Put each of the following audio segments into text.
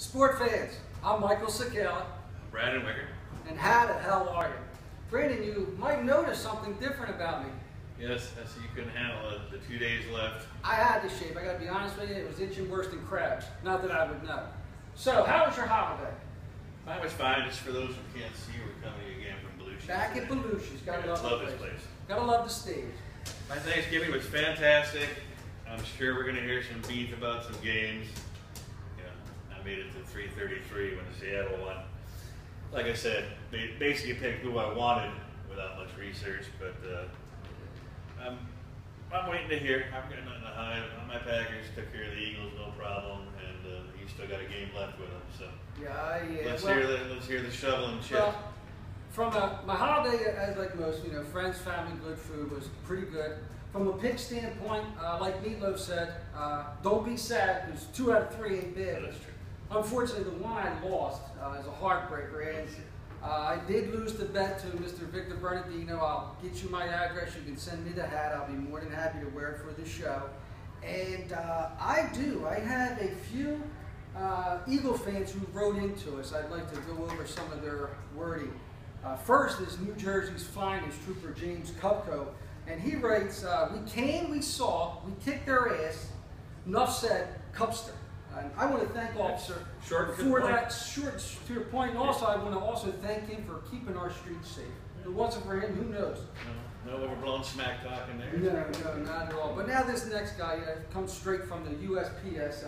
Sport fans, I'm Michael Sakala. Brandon Wicker. And how the hell are you? Brandon, you might notice something different about me. Yes, I see you couldn't handle it. The 2 days left. I had to shave. I gotta be honest with you, it was itching worse than crabs. Not that I would know. So, how was your holiday? Mine was fine. Just for those who can't see, we're coming again from Belushi's. Back at Belushi's. Gotta love this place. Gotta love the stage. My Thanksgiving was fantastic. I'm sure we're gonna hear some beef about some games. I made it to 333 when the Seattle won. Like I said, they basically picked who I wanted without much research, but I'm waiting to hear. I'm getting nothing to hide. My Packers took care of the Eagles, no problem, and you still got a game left with them. So let's hear the shovel and chip. Well, from my holiday, as like most, friends, family, good food was pretty good. From a pick standpoint, like Meatloaf said, don't be sad because 2 out of 3 ain't bad. That's true. Unfortunately, the one I lost is a heartbreaker, and I did lose the bet to Mr. Victor Bernardino. I'll get you my address. You can send me the hat. I'll be more than happy to wear it for the show. And I have a few Eagle fans who wrote into us. I'd like to go over some of their wording. First is New Jersey's finest, Trooper James Cupco. And he writes, we came, we saw, we kicked their ass. Enough said, Cupster. And I want to thank Officer for that short to your point. And also, I want to also thank him for keeping our streets safe. If it wasn't for him, who knows? No overblown smack talk in there. No, not at all. But now this next guy comes straight from the USPS,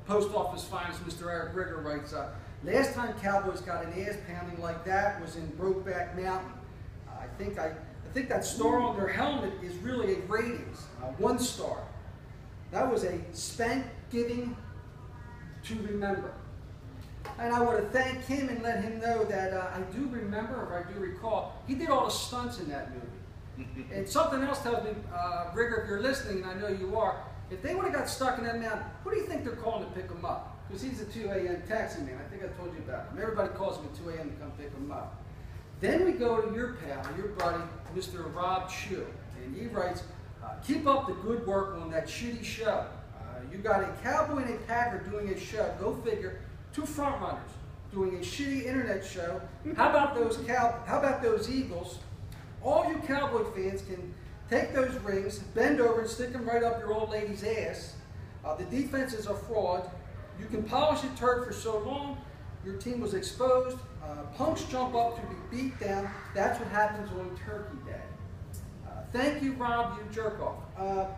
Post Office finest, Mr. Eric Rigger writes, last time Cowboys got an ass pounding like that was in Brokeback Mountain. I think that star on their helmet is really a ratings, 1 star. That was a spank-giving to remember. And I want to thank him and let him know that I do remember, or I do recall, he did all the stunts in that movie. And something else tells me, Rigger, if you're listening, and I know you are, if they would have got stuck in that mountain, who do you think they're calling to pick him up? Because he's a 2 a.m. taxi man. I think I told you about him. Everybody calls him at 2 a.m. to come pick him up. Then we go to your pal, your buddy, Mr. Rob Chu. And he writes, keep up the good work on that shitty show. You got a Cowboy and a Packer doing a show. Go figure. 2 front runners doing a shitty internet show. How about those Eagles? All you Cowboy fans can take those rings, bend over, and stick them right up your old lady's ass. The defense is a fraud. You can polish a turd for so long. Your team was exposed. Punks jump up to be beat down. That's what happens on Turkey Day. Thank you, Rob, you jerk off.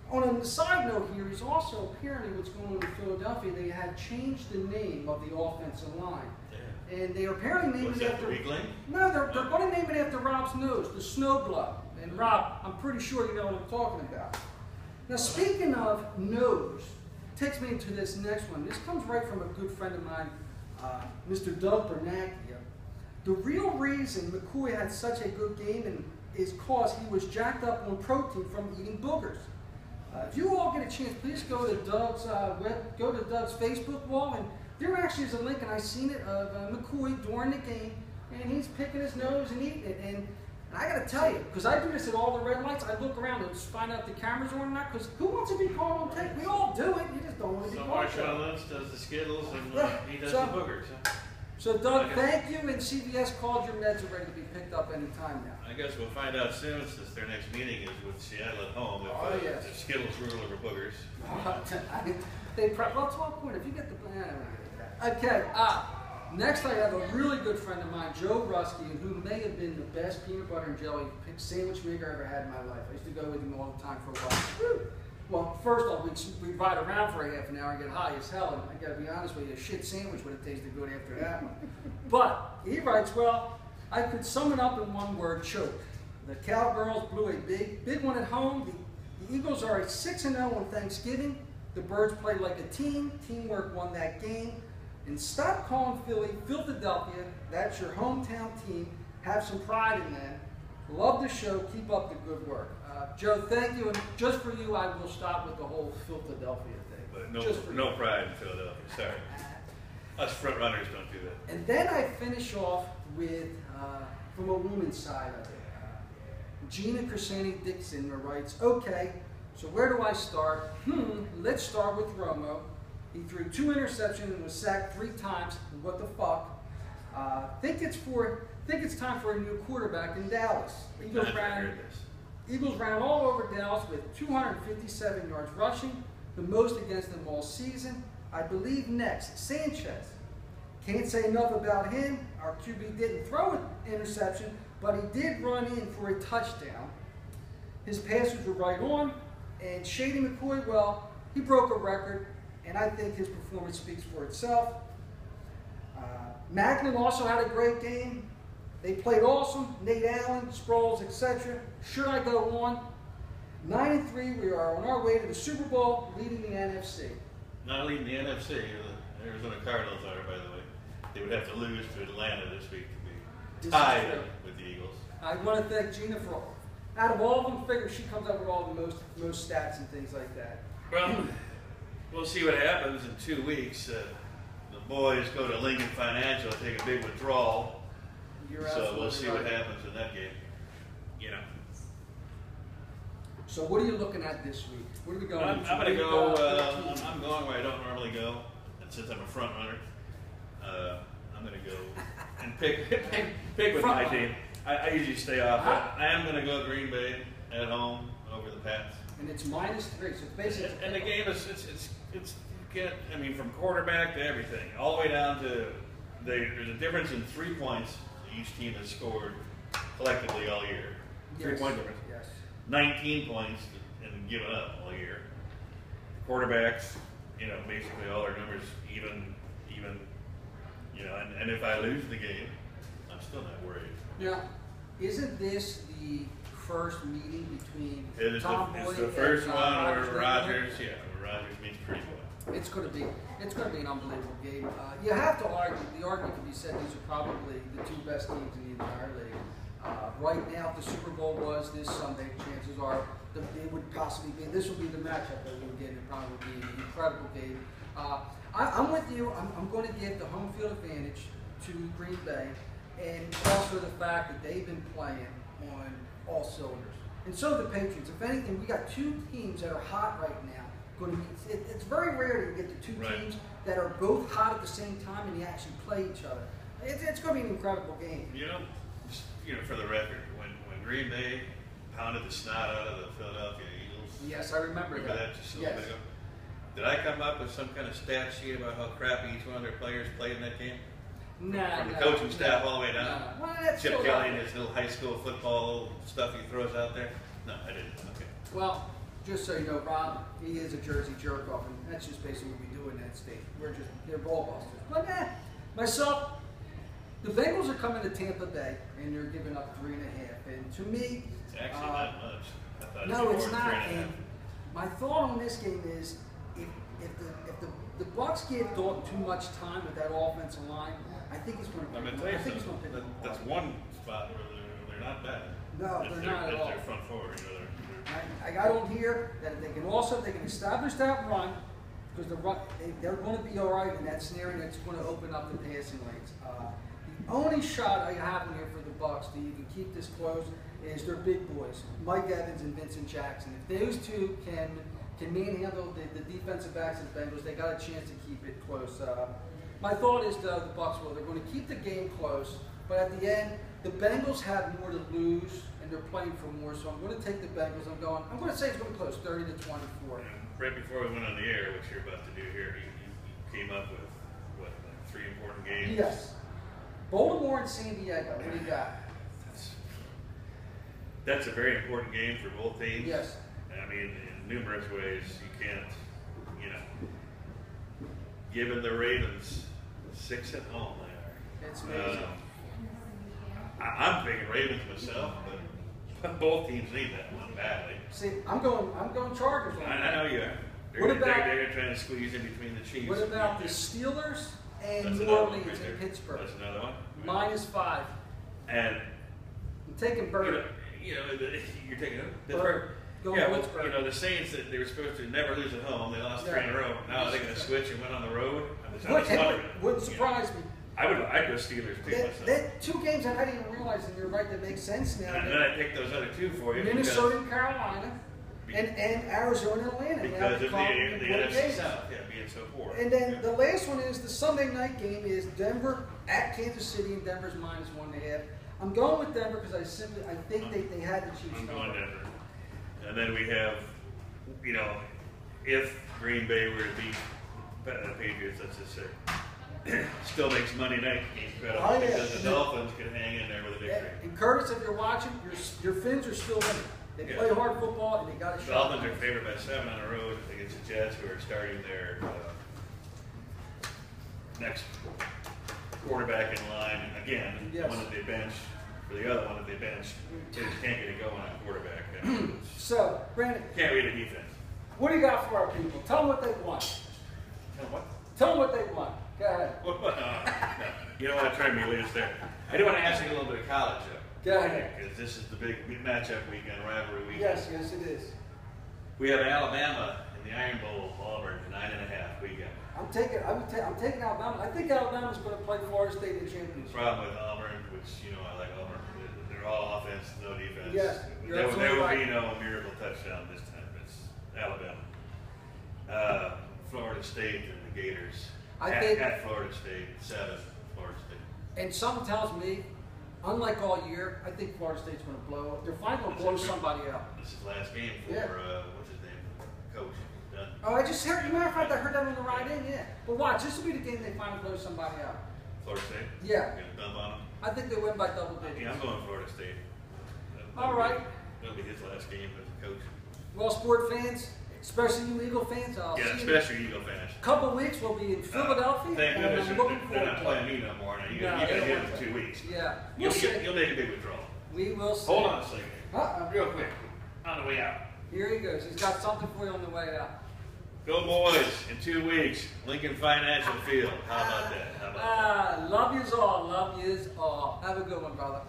On a side note here, is also apparently what's going on in Philadelphia. They had changed the name of the offensive line. Yeah. And they are apparently naming it after... No, they're going to name it after Rob's nose, the Snow Blood. And Rob, I'm pretty sure you know what I'm talking about. Now, speaking of nose, takes me into this next one. This comes right from a good friend of mine, Mr. Doug Bernacchia. The real reason McCoy had such a good game is because he was jacked up on protein from eating boogers. If you all get a chance, please go to Doug's Facebook wall, and there actually is a link, and I've seen it, of McCoy during the game, and he's picking his nose and eating it. And I got to tell you, because I do this at all the red lights, I look around and just find out if the cameras are on or not, because who wants to be caught on tape? We all do it, you just don't want to be caught. So Marshawn Lynch does the Skittles, and he does the boogers. So Doug, thank you, and CBS called your meds are ready to be picked up any time now. I guess we'll find out soon, since their next meeting is with Seattle at home. If Skittles rule over boogers. Well, to what point? If you get the plan, okay. Next, I have a really good friend of mine, Joe Rusky, who may have been the best peanut butter and jelly sandwich maker I ever had in my life. I used to go with him all the time for a while. Woo. Well, first off, we'd ride around for a half an hour and get high as hell, and I gotta be honest with you, a shit sandwich would have tasted good after that one. But he writes, well, I could sum it up in one word: choke. The Cowgirls blew a big one at home. The Eagles are a 6-0 on Thanksgiving. The Birds played like a team. Teamwork won that game. And stop calling Philly Philadelphia. That's your hometown team. Have some pride in that. Love the show. Keep up the good work. Joe, thank you. And just for you, I will stop with the whole Philadelphia thing. But no pride in Philadelphia. Sorry. Us front runners don't do that. And then I finish off with, from a woman's side of it, Gina Crescenti Dixon writes, okay, so where do I start? Let's start with Romo. He threw 2 interceptions and was sacked 3 times. What the fuck? Think it's time for a new quarterback in Dallas. Eagles ran all over Dallas with 257 yards rushing, the most against them all season. I believe next, Sanchez. Can't say enough about him. Our QB didn't throw an interception, but he did run in for a touchdown. His passes were right on, and Shady McCoy, well, he broke a record, and I think his performance speaks for itself. Macklin also had a great game. They played awesome. Nate Allen, Sproles, etc. Should I go on? 9-3, we are on our way to the Super Bowl, leading the NFC. Not leading the NFC, the Arizona Cardinals are, by the way. They would have to lose to Atlanta this week to be tied with the Eagles. I want to thank Gina for all. Out of all of them, figure she comes up with all the most stats and things like that. Well, we'll see what happens in 2 weeks. The boys go to Lincoln Financial and take a big withdrawal. So we'll see what happens in that game. You know. So what are you looking at this week? What are we going? I'm going to go. I'm going where I don't normally go, and since I'm a front runner, I'm going to go and pick with my team. I usually stay off. I am going to go Green Bay at home over the Pats. And it's -3, so basically. And the game is it's I mean, from quarterback to everything, all the way down to there's a difference in 3 points each team has scored collectively all year. Yes. 3-point difference. Yes. 19 points and given up all year. Quarterbacks, you know, basically all their numbers even, you know, and if I lose the game, I'm still not worried. Now, isn't this the first meeting between Tom Boyd It's the first one where Rodgers meets pretty well. It's going to be an unbelievable game. You have to argue. The argument can be said these are probably the 2 best teams in the entire league. Right now, if the Super Bowl was this Sunday, chances are that it would possibly be. This would be the matchup that we would get. It probably would be an incredible game. I'm with you. I'm going to give the home field advantage to Green Bay, and also the fact that they've been playing on all cylinders. And so the Patriots. If anything, we got 2 teams that are hot right now. It's very rare to get the 2 teams that are both hot at the same time and you actually play each other. It's going to be an incredible game. You know, for the record, when Green Bay pounded the snot out of the Philadelphia Eagles. Yes, I remember that. Just a little bit ago. Did I come up with some kind of stat sheet about how crappy each one of their players played in that game? Nah, From the coaching staff all the way down. Well, that's Chip Kelly and his little high school football stuff he throws out there. No, I didn't. Okay. Well, just so you know, Rob, he is a Jersey jerk off, and that's just basically what we do in that state. They're ball busters. But myself, the Bengals are coming to Tampa Bay, and they're giving up 3.5. And to me, it's actually not much. No, it's not. And my thought on this game is, if the Bucks give Dalton too much time with that offensive line, I think it's going to. I'm going to tell you something. That's one spot where they're not bad. No, they're not at all. Their front forward, I got on here that they can establish that run, because they're going to be all right in that scenario. That's going to open up the passing lanes. The only shot I have in here for the Bucks to even keep this close is their big boys, Mike Evans and Vincent Jackson. If those 2 can manhandle the defensive backs of the Bengals, they got a chance to keep it close. My thought is the Bucks they're going to keep the game close, but at the end, the Bengals have more to lose, and they're playing for more. So I'm going to take the Bengals. I'm going to say it's going to close 30-24. Right before we went on the air, which you're about to do here, you came up with what, like 3 important games? Yes. Baltimore and San Diego. What do you got? That's a very important game for both teams. Yes. I mean, in numerous ways, you can't, you know, given the Ravens 6 at home, they are. It's amazing. I'm picking Ravens myself, but both teams need that one badly. See, I'm going Chargers. I know you are. They're trying to squeeze in between the Chiefs. What about the Steelers and New Orleans and Pittsburgh? That's another one. -5. And I'm taking Bird. You're taking Pittsburgh. Pittsburgh. You know, the Saints that they were supposed to never lose at home, they lost 3 in a row. Now they're going to switch and went on the road. Wouldn't surprise me. I'd go Steelers too myself. 2 games I didn't even realize, and you're right, that makes sense now. And then I picked those other 2 for you. Minnesota and Carolina. And Arizona and Atlanta. Because of the NFC games. South, yeah, being so poor. And then the last one is the Sunday night game is Denver at Kansas City, and Denver's -1.5. I'm going with Denver because I think they had the Chiefs. I'm going Denver. And then we have, you know, if Green Bay were to beat the Patriots, let's just say, still makes Monday night incredible because the Dolphins can hang in there with a victory. And Curtis, if you're watching, your Finns are still winning. They play hard football and they got a shot. Dolphins are favored by 7 on the road against the Jets, who are starting their next quarterback in line again. Yes. One that they benched for the other one that they benched. They just can't get it going on quarterback. So, Brandon, Can't read a defense. what do you got for our people? Tell them what they want. What? Tell them what they want. Go ahead. No. You don't want to try me loose there. I do want to ask you a little bit of college, though. Go ahead. Because this is the big matchup weekend, rivalry weekend. Yes, it is. We have Alabama in the Iron Bowl, Auburn, 9.5 weekend. I'm taking Alabama. I think Alabama's going to play Florida State in the championship. Problem with Auburn, which, you know, I like Auburn. They're all offense, no defense. Yes, There will be no miracle touchdown this time. It's Alabama. Florida State and the Gators. At Florida State, 7, Florida State. And something tells me, unlike all year, I think Florida State's going to blow. They're finally going to blow somebody out. This is last game for, what's his name, Coach. Done. Oh, I just heard, matter of fact, I heard that on the ride in, yeah. But watch, this will be the game they finally blow somebody out. Florida State? Yeah. Gonna dump on them? I think they win by double digits. Yeah, I'm going Florida State. All right. That'll be his last game as a coach. Well, sport fans, especially you Eagle fans, I'll see you. Especially Eagle fans. A couple weeks we'll be in Philadelphia. Thank and goodness I'm looking they're not forward to playing me no more. Now. You No, got they to don't hit want in 2 weeks. Yeah. You'll make a big withdrawal. We will see. Hold on a second. Real Real quick. On the way out. Here he goes. He's got something for you on the way out. Go boys. In 2 weeks, Lincoln Financial Field. How about that? Love yous all. Love yous all. Have a good one, brother.